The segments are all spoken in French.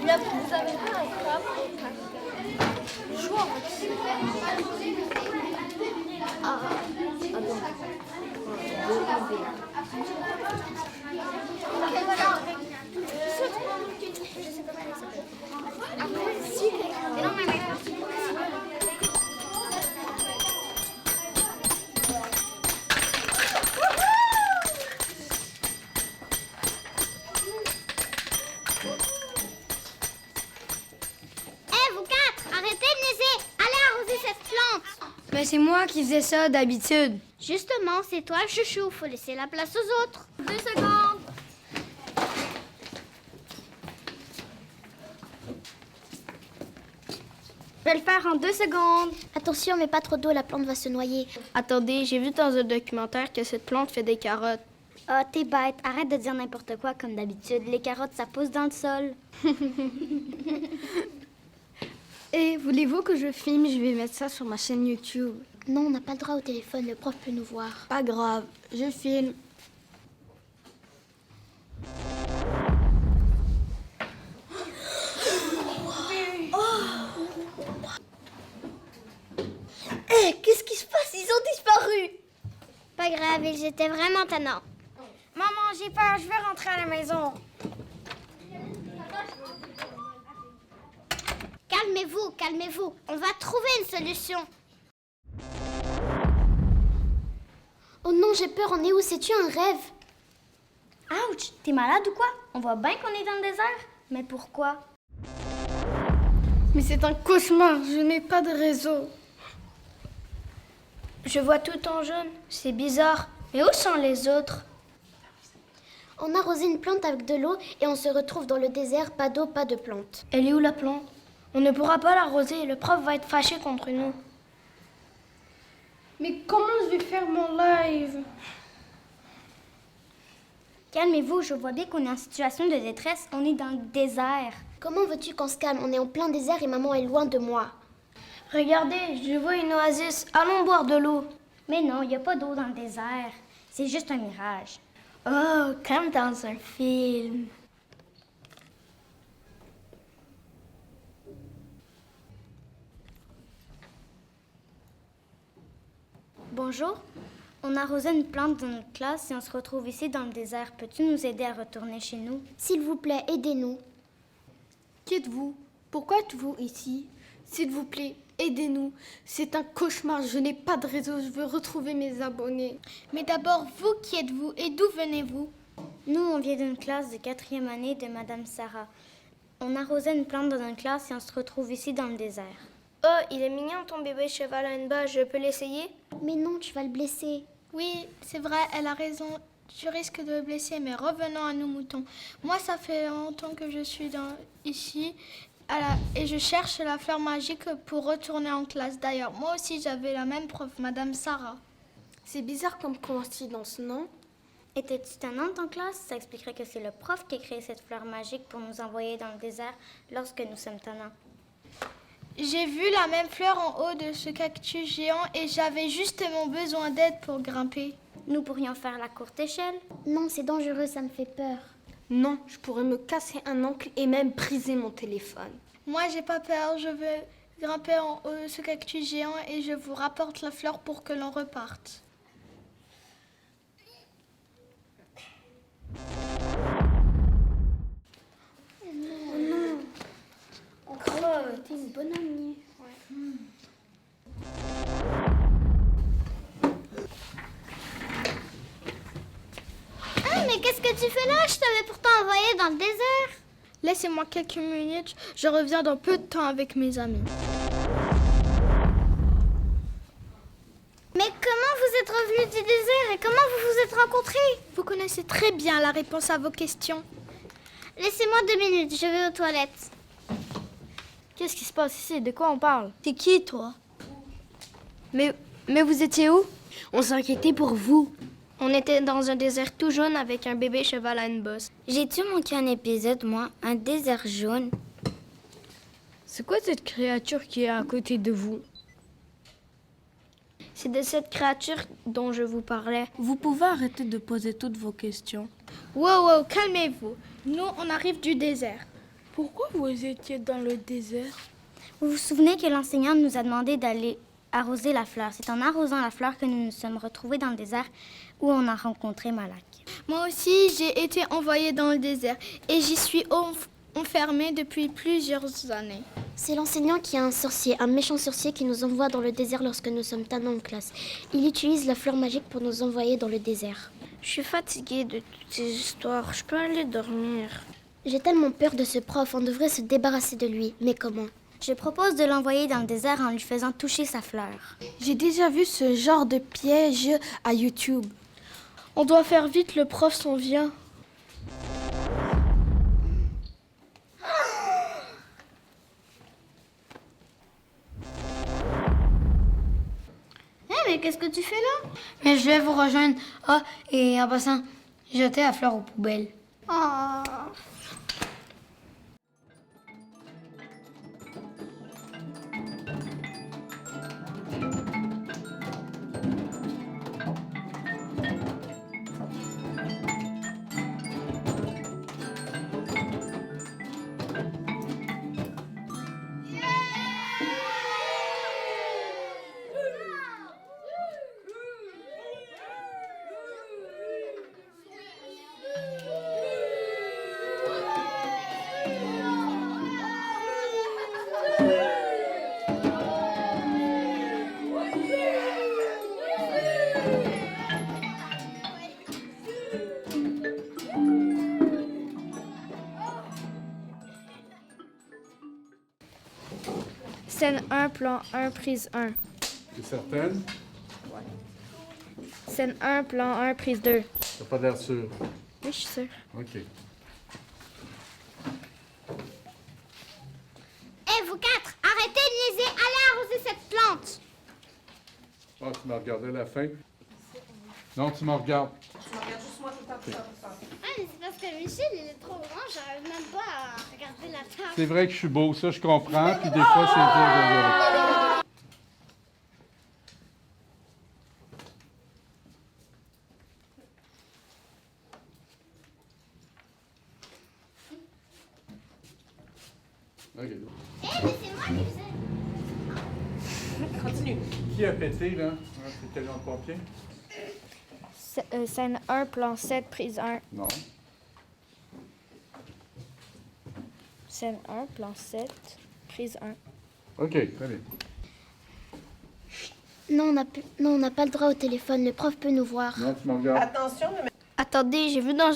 Là, vous avez pas un crabe. Ah, attends. Vous quatre, arrêtez de niaiser. Allez arroser cette plante. Mais c'est moi qui faisais ça d'habitude. Justement, c'est toi le chouchou. Faut laisser la place aux autres. 2 secondes. Je vais le faire en 2 secondes. Attention, mais pas trop d'eau, la plante va se noyer. Attendez, j'ai vu dans un documentaire que cette plante fait des carottes. Ah, t'es bête. Arrête de dire n'importe quoi comme d'habitude. Les carottes, ça pousse dans le sol. Et voulez-vous que je filme? Je vais mettre ça sur ma chaîne YouTube. Non, on n'a pas le droit au téléphone. Le prof peut nous voir. Pas grave, je filme. Qu'est-ce qui se passe? Ils ont disparu. Pas grave, ils étaient vraiment tannants. Maman, j'ai peur, je veux rentrer à la maison. Calmez-vous, calmez-vous. On va trouver une solution. Oh non, j'ai peur. On est où? C'est-tu un rêve? Ouch! T'es malade ou quoi? On voit bien qu'on est dans le désert. Mais pourquoi? Mais c'est un cauchemar, je n'ai pas de réseau. Je vois tout en jaune, c'est bizarre. Mais où sont les autres? On a arrosé une plante avec de l'eau et on se retrouve dans le désert. Pas d'eau, pas de plante. Elle est où la plante? On ne pourra pas l'arroser, le prof va être fâché contre nous. Mais comment je vais faire mon live? Calmez-vous, je vois bien qu'on est en situation de détresse. On est dans le désert. Comment veux-tu qu'on se calme? On est en plein désert et maman est loin de moi. Regardez, je vois une oasis. Allons boire de l'eau. Mais non, il n'y a pas d'eau dans le désert. C'est juste un mirage. Oh, comme dans un film. Bonjour. On arrosait une plante dans notre classe et on se retrouve ici dans le désert. Peux-tu nous aider à retourner chez nous? S'il vous plaît, aidez-nous. Qui êtes-vous? Pourquoi êtes-vous ici? S'il vous plaît, aidez-nous. C'est un cauchemar, je n'ai pas de réseau, je veux retrouver mes abonnés. Mais d'abord, vous, qui êtes-vous et d'où venez-vous? Nous, on vient d'une classe de 4e année de Madame Sarah. On arrosait une plante dans une classe et on se retrouve ici dans le désert. Oh, il est mignon ton bébé cheval à une bas, je peux l'essayer? Mais non, tu vas le blesser. Oui, c'est vrai, elle a raison. Tu risques de le blesser, mais revenons à nos moutons. Moi, ça fait longtemps que je suis ici et je cherche la fleur magique pour retourner en classe. D'ailleurs, moi aussi, j'avais la même prof, Madame Sarah. C'est bizarre comme coïncidence, non? Étais-tu tannante en classe? Ça expliquerait que c'est le prof qui a créé cette fleur magique pour nous envoyer dans le désert lorsque nous sommes tannants. J'ai vu la même fleur en haut de ce cactus géant et j'avais justement besoin d'aide pour grimper. Nous pourrions faire la courte échelle. Non, c'est dangereux, ça me fait peur. Non, je pourrais me casser un ongle et même briser mon téléphone. Moi, j'ai pas peur, je veux grimper en haut de ce cactus géant et je vous rapporte la fleur pour que l'on reparte. T'es une bonne amie. Ah, mais qu'est-ce que tu fais là? Je t'avais pourtant envoyé dans le désert. Laissez-moi quelques minutes, je reviens dans peu de temps avec mes amis. Mais comment vous êtes revenus du désert et comment vous vous êtes rencontrés? Vous connaissez très bien la réponse à vos questions. Laissez-moi 2 minutes, je vais aux toilettes. Qu'est-ce qui se passe ici? De quoi on parle? T'es qui, toi? Mais vous étiez où? On s'inquiétait pour vous. On était dans un désert tout jaune avec un bébé cheval à une bosse. J'ai-tu manqué un épisode, moi? Un désert jaune? C'est quoi cette créature qui est à côté de vous? C'est de cette créature dont je vous parlais. Vous pouvez arrêter de poser toutes vos questions. Wow, calmez-vous. Nous, on arrive du désert. Pourquoi vous étiez dans le désert? Vous vous souvenez que l'enseignante nous a demandé d'aller arroser la fleur. C'est en arrosant la fleur que nous nous sommes retrouvés dans le désert où on a rencontré Malak. Moi aussi, j'ai été envoyée dans le désert et j'y suis enfermée depuis plusieurs années. C'est l'enseignant qui a un sorcier, un méchant sorcier qui nous envoie dans le désert lorsque nous sommes tannants en classe. Il utilise la fleur magique pour nous envoyer dans le désert. Je suis fatiguée de toutes ces histoires. Je peux aller dormir. J'ai tellement peur de ce prof, on devrait se débarrasser de lui. Mais comment? Je propose de l'envoyer dans le désert en lui faisant toucher sa fleur. J'ai déjà vu ce genre de piège à YouTube. On doit faire vite, le prof s'en vient. Mais qu'est-ce que tu fais là? Mais je vais vous rejoindre. Ah, et en passant, jetez la fleur aux poubelles. Oh. Scène 1, plan 1, prise 1. T'es certaine? Scène 1, plan 1, prise 2. T'as pas l'air sûr. Oui, je suis sûre. OK. Hé, vous quatre, arrêtez de niaiser, allez arroser cette plante. Ah, tu m'as regardé à la fin? Non, tu me regardes. Ah, mais c'est parce que Michel, il est trop grand, j'arrive même pas à regarder la table. C'est vrai que je suis beau, ça je comprends, puis des fois c'est dur de... OK. Hé, mais c'est moi qui faisais. Continue. Qui a pété, là? C'est le camion de pompier? Scène 1, plan 7, prise 1. Non. Scène 1, plan 7, prise 1. OK, très bien. Non, on n'a pas le droit au téléphone. Le prof peut nous voir. Non, tu me regardes. Attendez, j'ai vu dans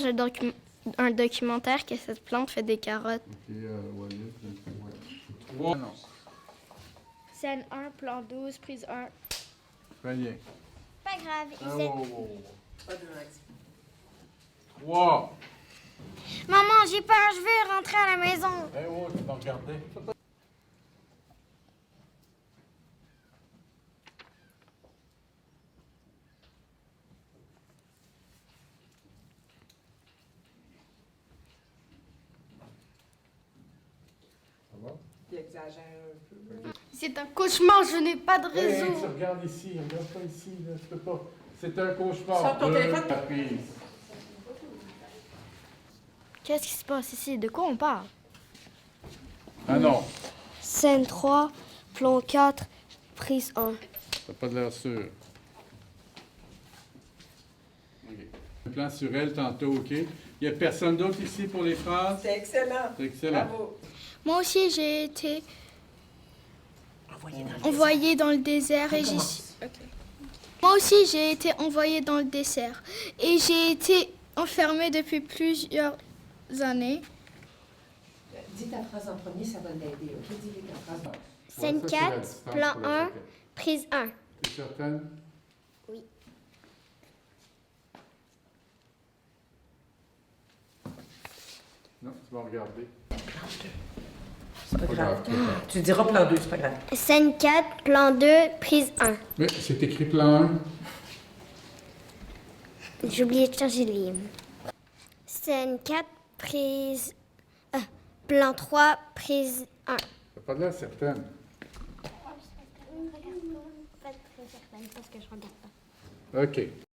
un documentaire que cette plante fait des carottes. OK, ouais. Ouais. Non. Scène 1, plan 12, prise 1. Très bien. Pas grave, il Ah, sait. wow. 3. Maman, j'ai peur, je veux rentrer à la maison. Eh oh, tu m'as regardé. Ça va? Il exagère un peu. C'est un cauchemar, je n'ai pas de Hey, réseau. tu regardes ici, regarde pas ici, là, tu peux pas. C'est un cauchemar. Sors ton téléphone. La prise. Qu'est-ce qui se passe ici? De quoi on parle? Ah non, Scène 3, plan 4, prise 1. t'as pas de l'air sûr. OK. Un plan sur elle tantôt, OK. Il y a personne d'autre ici pour les phrases? C'est excellent. C'est excellent. Bravo. Moi aussi, j'ai été envoyée dans le désert et j'y suis... Ok. Moi aussi, j'ai été envoyée dans le désert et j'ai été enfermée depuis plusieurs années. Dis ta phrase en premier, ça va l'aider. OK, dis ta phrase. Scène Ouais, ça, c'est la 4, distance plan pour la 1, jaquette. prise 1. T'es certaine? Oui. Non, tu vas regarder. C'est pas grave. Tu diras plan 2, c'est pas grave. Scène 4, plan 2, prise 1. Mais c'est écrit plan 1. J'ai oublié de changer le livre. Scène 4, prise... plan 3, prise 1. T'as pas de l'air certaine. parce que je regarde pas. OK.